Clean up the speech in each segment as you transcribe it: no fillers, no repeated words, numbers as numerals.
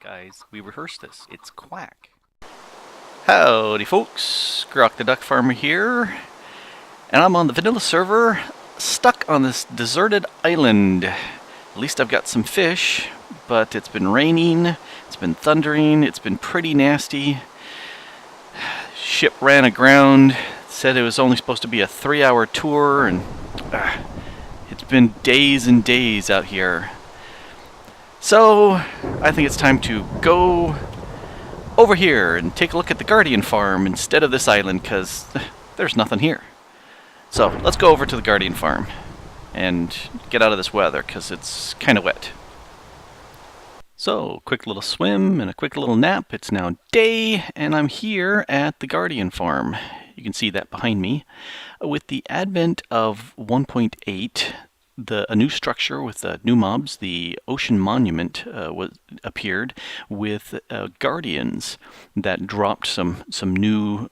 Guys, we rehearsed this. It's quack. Howdy folks, Grok the DuckFarmer here, and I'm on the vanilla server, stuck on this deserted island. At least I've got some fish, but it's been raining, it's been thundering, it's been pretty nasty. Ship ran aground, said it was only supposed to be a 3-hour tour, and it's been days and days out here. So, I think it's time to go over here and take a look at the Guardian Farm instead of this island, because there's nothing here. So, let's go over to the Guardian Farm and get out of this weather, because it's kind of wet. So, quick little swim and a quick little nap. It's now day, and I'm here at the Guardian Farm. You can see that behind me. With the advent of 1.8, a new structure with new mobs, the Ocean Monument, appeared with guardians that dropped some new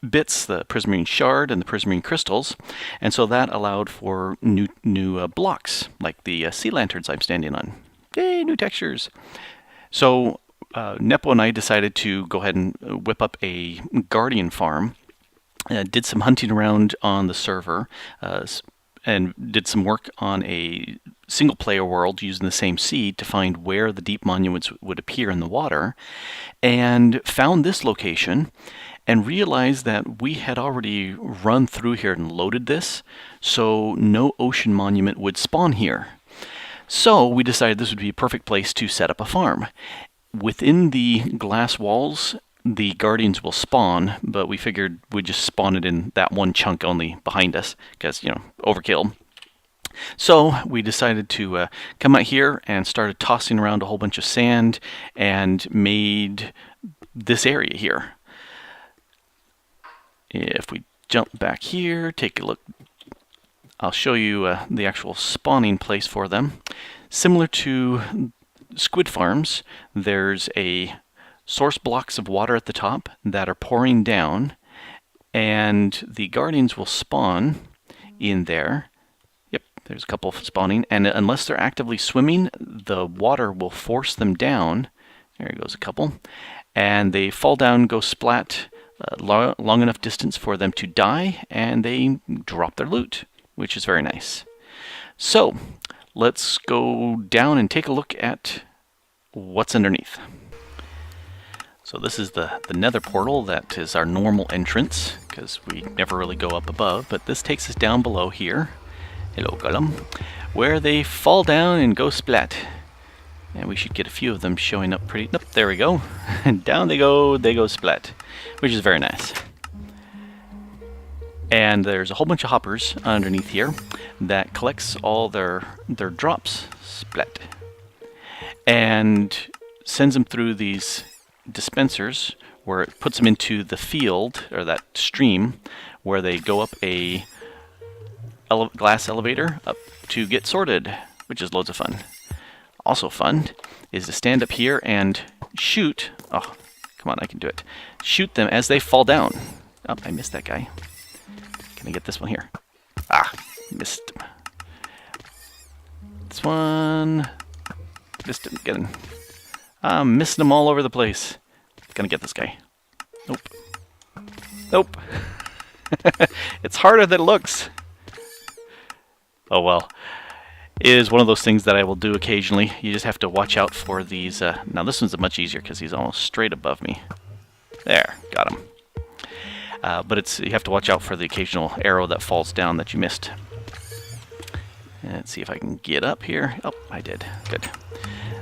bits, the Prismarine Shard and the Prismarine Crystals, and so that allowed for new blocks, like the sea lanterns I'm standing on. Yay, new textures! So Nepo and I decided to go ahead and whip up a Guardian Farm. Did some hunting around on the server, and did some work on a single-player world using the same seed to find where the deep monuments would appear in the water, and found this location and realized that we had already run through here and loaded this, so no ocean monument would spawn here. So we decided this would be a perfect place to set up a farm. Within the glass walls, the guardians will spawn, but we figured we'd just spawn it in that one chunk only behind us, because, you know, overkill. So we decided to come out here and started tossing around a whole bunch of sand and made this area here. If we jump back here, take a look, I'll show you the actual spawning place for them. Similar to squid farms, there's a source blocks of water at the top that are pouring down, and the guardians will spawn in there. Yep, there's a couple spawning, and unless they're actively swimming, the water will force them down. There goes a couple, and they fall down, go splat long enough distance for them to die, and they drop their loot, which is very nice. So let's go down and take a look at what's underneath. So this is the nether portal that is our normal entrance, because we never really go up above, but this takes us down below here, hello Gollum, where they fall down and go splat. And we should get a few of them showing up pretty, nope, there we go, and down they go splat, which is very nice. And there's a whole bunch of hoppers underneath here that collects all their drops, splat, and sends them through these dispensers where it puts them into the field, or that stream, where they go up a glass elevator up to get sorted, which is loads of fun. Also fun is to stand up here and shoot, oh come on, I can do it, shoot them as they fall down. Oh, I missed that guy. Can I get this one here? Ah, missed him. This one, missed him, get him. I'm missing them all over the place. Gonna get this guy. Nope. Nope. It's harder than it looks. Oh well. It is one of those things that I will do occasionally. You just have to watch out for these. Now this one's much easier because he's almost straight above me. There, got him. But you have to watch out for the occasional arrow that falls down that you missed. Let's see if I can get up here. Oh, I did. Good.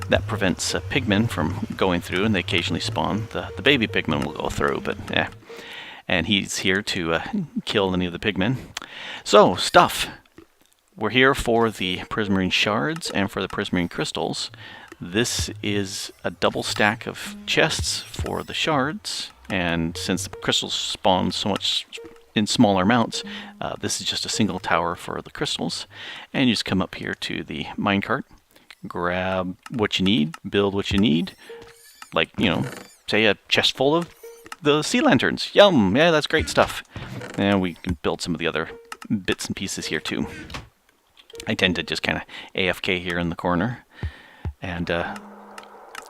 That prevents pigmen from going through, and they occasionally spawn. The baby pigmen will go through, but yeah. And he's here to kill any of the pigmen. So, stuff. We're here for the Prismarine Shards and for the Prismarine Crystals. This is a double stack of chests for the shards, and since the crystals spawn so much in smaller amounts, this is just a single tower for the crystals. And you just come up here to the minecart, grab what you need, build what you need, like, you know, say a chest full of the sea lanterns. Yum! Yeah, that's great stuff. And we can build some of the other bits and pieces here too. I tend to just kind of AFK here in the corner and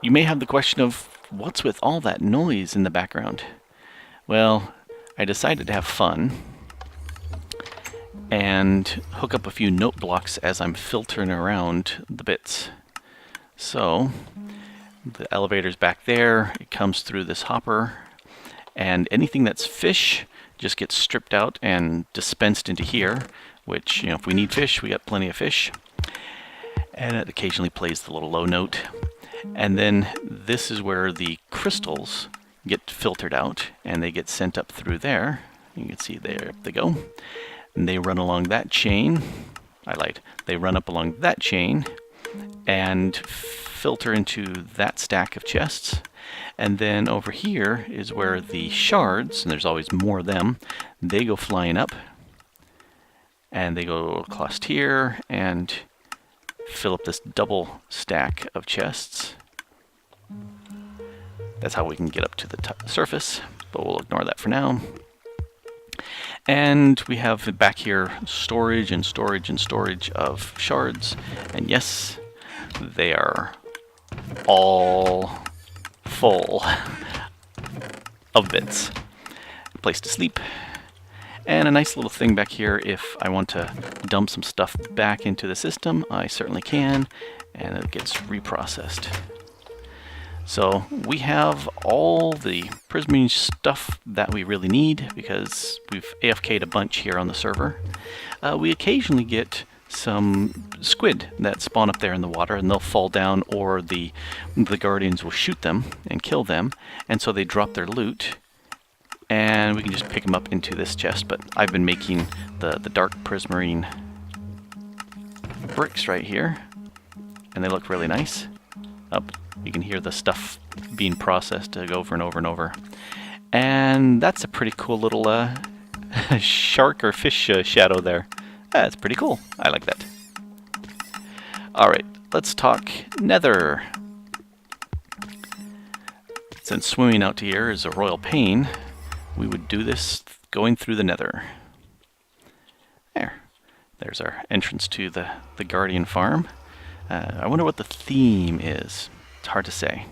You may have the question of, what's with all that noise in the background? Well, I decided to have fun and hook up a few note blocks as I'm filtering around the bits. So, the elevator's back there, it comes through this hopper, and anything that's fish just gets stripped out and dispensed into here, which, if we need fish, we got plenty of fish. And it occasionally plays the little low note. And then this is where the crystals get filtered out, and they get sent up through there. You can see there they go. And they run along that chain. I lied. They run up along that chain and filter into that stack of chests. And then over here is where the shards, and there's always more of them, they go flying up. And they go across here and fill up this double stack of chests. That's how we can get up to the surface, but we'll ignore that for now. And we have back here storage and storage and storage of shards. And yes, they are all full of bits. A place to sleep. And a nice little thing back here, if I want to dump some stuff back into the system, I certainly can, and it gets reprocessed. So we have all the prismarine stuff that we really need because we've AFK'd a bunch here on the server. We occasionally get some squid that spawn up there in the water, and they'll fall down, or the guardians will shoot them and kill them, and so they drop their loot. And we can just pick them up into this chest, but I've been making the dark prismarine bricks right here, and they look really nice. You can hear the stuff being processed over and over and over. And that's a pretty cool little shark or fish shadow there. That's pretty cool. I like that. Alright, let's talk nether. Since swimming out to here is a royal pain, we would do this going through the nether. There's our entrance to the Guardian farm. I wonder what the theme is. It's hard to say.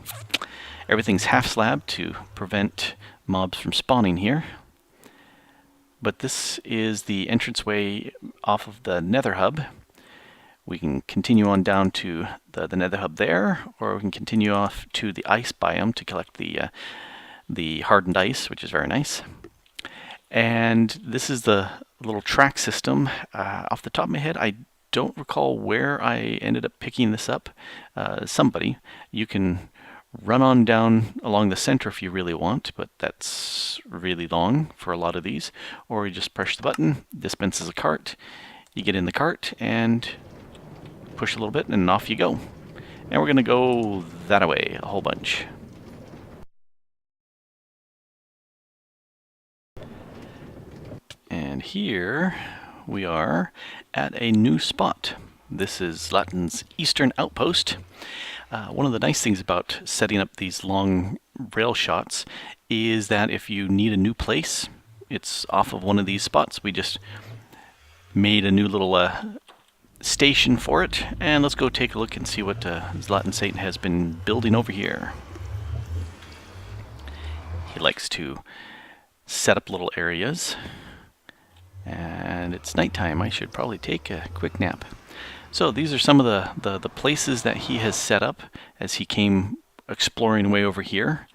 Everything's half slab to prevent mobs from spawning here. But this is the entranceway off of the nether hub. We can continue on down to the nether hub there, or we can continue off to the ice biome to collect the hardened ice, which is very nice. And this is the little track system. Off the top of my head, I don't recall where I ended up picking this up. Somebody. You can run on down along the center if you really want, but that's really long for a lot of these. Or you just push the button, dispenses a cart. You get in the cart and push a little bit, and off you go. And we're going to go that way a whole bunch. And here we are at a new spot. This is Latin's eastern outpost. One of the nice things about setting up these long rail shots is that if you need a new place, it's off of one of these spots. We just made a new little station for it, and let's go take a look and see what Zlatan Satan has been building over here. He likes to set up little areas. And it's nighttime. I should probably take a quick nap. So these are some of the places that he has set up as he came exploring way over here.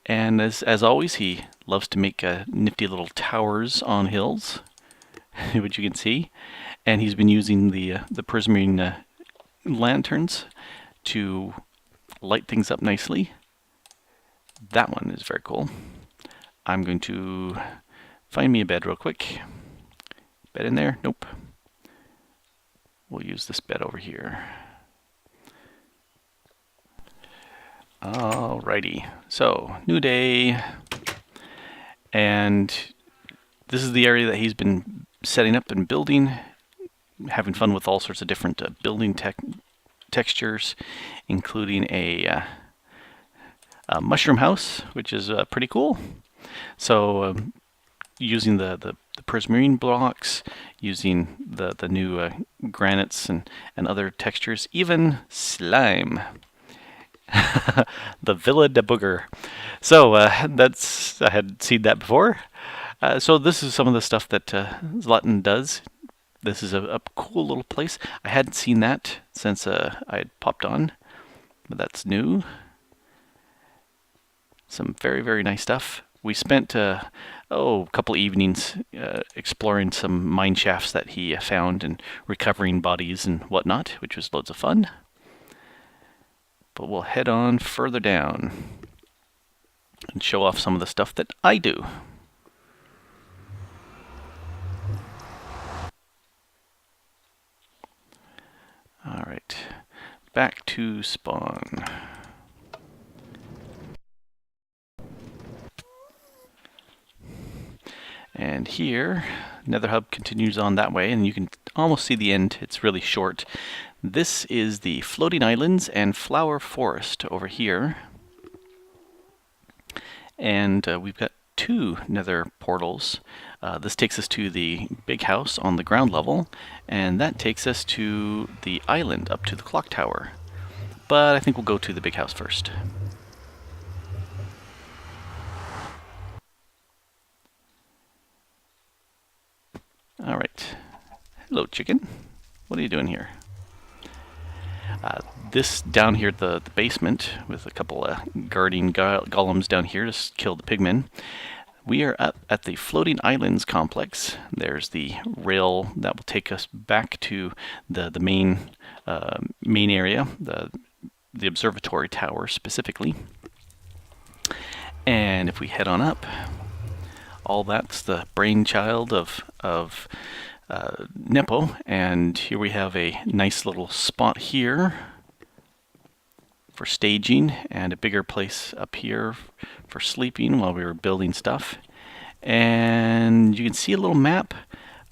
And as always, he loves to make nifty little towers on hills, which you can see. And he's been using the prismarine lanterns to light things up nicely. That one is very cool. I'm going to find me a bed real quick. Bed in there? Nope. We'll use this bed over here. Alrighty. So, new day. And this is the area that he's been setting up and building, having fun with all sorts of different building textures, including a mushroom house, which is pretty cool. So, using the prismarine blocks, using the new granites and other textures, even slime. The Villa de Booger. So I had seen that before. So this is some of the stuff that Zlatan does. This is a cool little place. I hadn't seen that since I had popped on, but that's new. Some very, very nice stuff. We spent a couple evenings exploring some mine shafts that he found and recovering bodies and whatnot, which was loads of fun. But we'll head on further down and show off some of the stuff that I do. All right, back to spawn. And here, Nether Hub continues on that way, and you can almost see the end. It's really short. This is the Floating Islands and Flower Forest over here. And we've got two Nether portals. This takes us to the big house on the ground level, and that takes us to the island up to the clock tower. But I think we'll go to the big house first. All right. Hello, chicken. What are you doing here? This down here at the basement with a couple of guarding golems down here to kill the pigmen. We are up at the Floating Islands complex. There's the rail that will take us back to the main area, the observatory tower specifically. And if we head on up, all that's the brainchild of Nepo, and here we have a nice little spot here for staging and a bigger place up here for sleeping while we were building stuff. And you can see a little map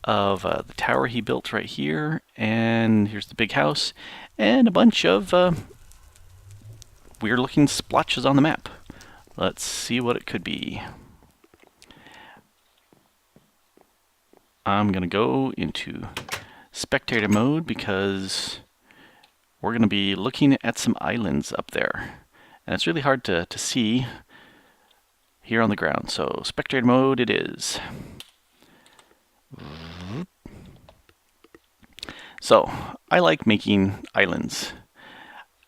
of the tower he built right here, and here's the big house and a bunch of weird looking splotches on the map. Let's see what it could be. I'm going to go into spectator mode because we're going to be looking at some islands up there. And it's really hard to see here on the ground. So spectator mode it is. So I like making islands.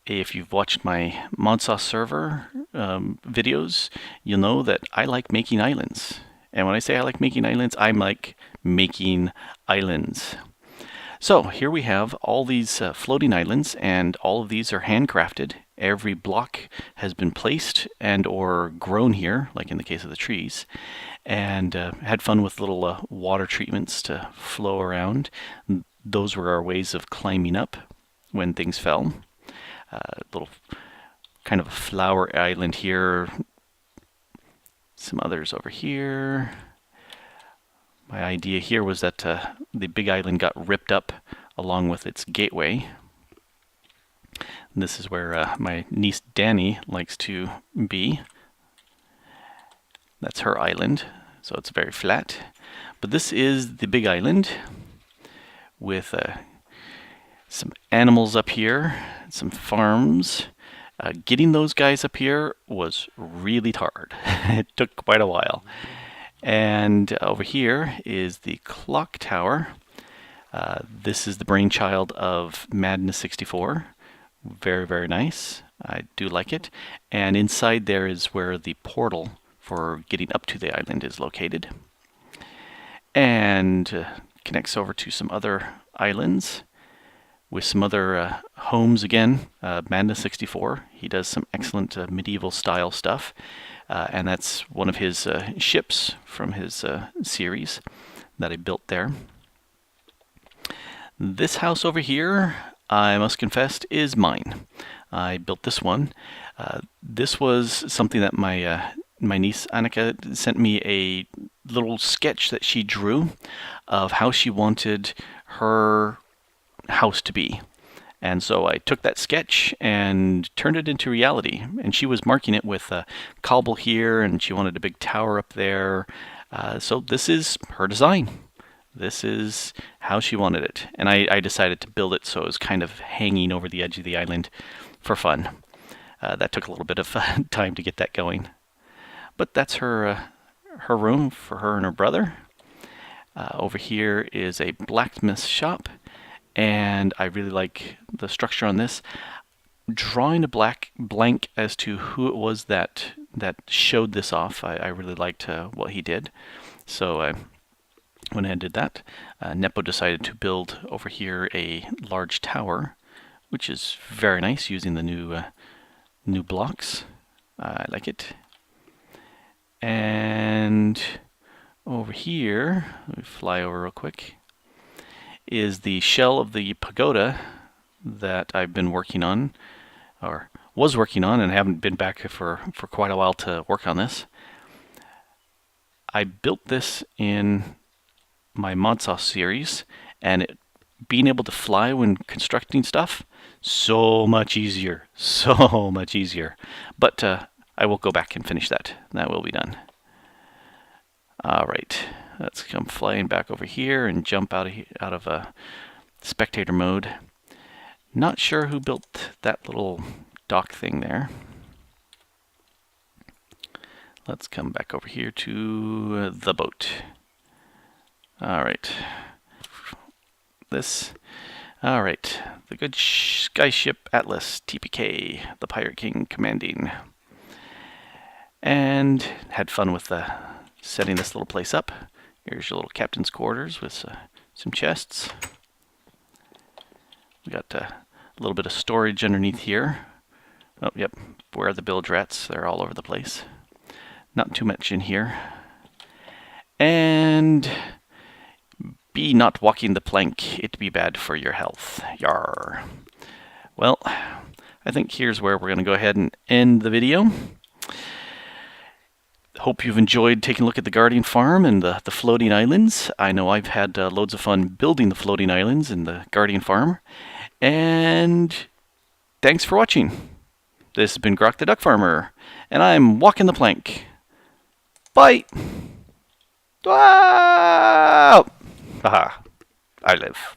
If you've watched my ModSauce server videos, you'll know that I like making islands. And when I say I like making islands, I'm like making islands. So here we have all these floating islands, and all of these are handcrafted. Every block has been placed and or grown here, like in the case of the trees, and had fun with little water treatments to flow around. Those were our ways of climbing up when things fell. Little kind of a flower island here. Some others over here. My idea here was that the big island got ripped up along with its gateway. And this is where my niece Danny likes to be. That's her island, so it's very flat. But this is the big island with some animals up here, some farms. Getting those guys up here was really hard. It took quite a while. And over here is the clock tower. This is the brainchild of Madness64. Very, very nice. I do like it. And inside there is where the portal for getting up to the island is located. And connects over to some other islands with some other homes again. Madness64, he does some excellent medieval style stuff. And that's one of his ships from his series that I built there. This house over here, I must confess, is mine. I built this one. This was something that my niece Annika sent me a little sketch that she drew of how she wanted her house to be. And so I took that sketch and turned it into reality. And she was marking it with cobble here, and she wanted a big tower up there. So this is her design. This is how she wanted it. And I decided to build it so it was kind of hanging over the edge of the island for fun. That took a little bit of time to get that going. But that's her room for her and her brother. Over here is a blacksmith shop, and I really like the structure on this. Drawing a blank as to who it was that showed this off, I really liked what he did. So I went ahead and did that. Nepo decided to build over here a large tower, which is very nice using the new blocks. I like it. And over here, let me fly over real quick, is the shell of the pagoda that I've been working on, or was working on, and haven't been back for quite a while to work on this. I built this in my Modsaw series, and being able to fly when constructing stuff, so much easier, so much easier. But I will go back and finish that. That will be done. All right, let's come flying back over here and jump out of a spectator mode. Not sure who built that little dock thing there. Let's come back over here to the boat. All right. All right. The good skyship Atlas, TPK, the Pirate King commanding. And had fun with setting this little place up. Here's your little captain's quarters with some chests. We got a little bit of storage underneath here. Oh, yep. Where are the bilge rats? They're all over the place. Not too much in here. And be not walking the plank, it be bad for your health. Yar. Well, I think here's where we're going to go ahead and end the video. Hope you've enjoyed taking a look at the Guardian Farm and the floating islands. I know I've had loads of fun building the floating islands in the Guardian Farm. And thanks for watching. This has been Grok the Duck Farmer, and I'm walking the plank. Bye! Wow! Haha, I live.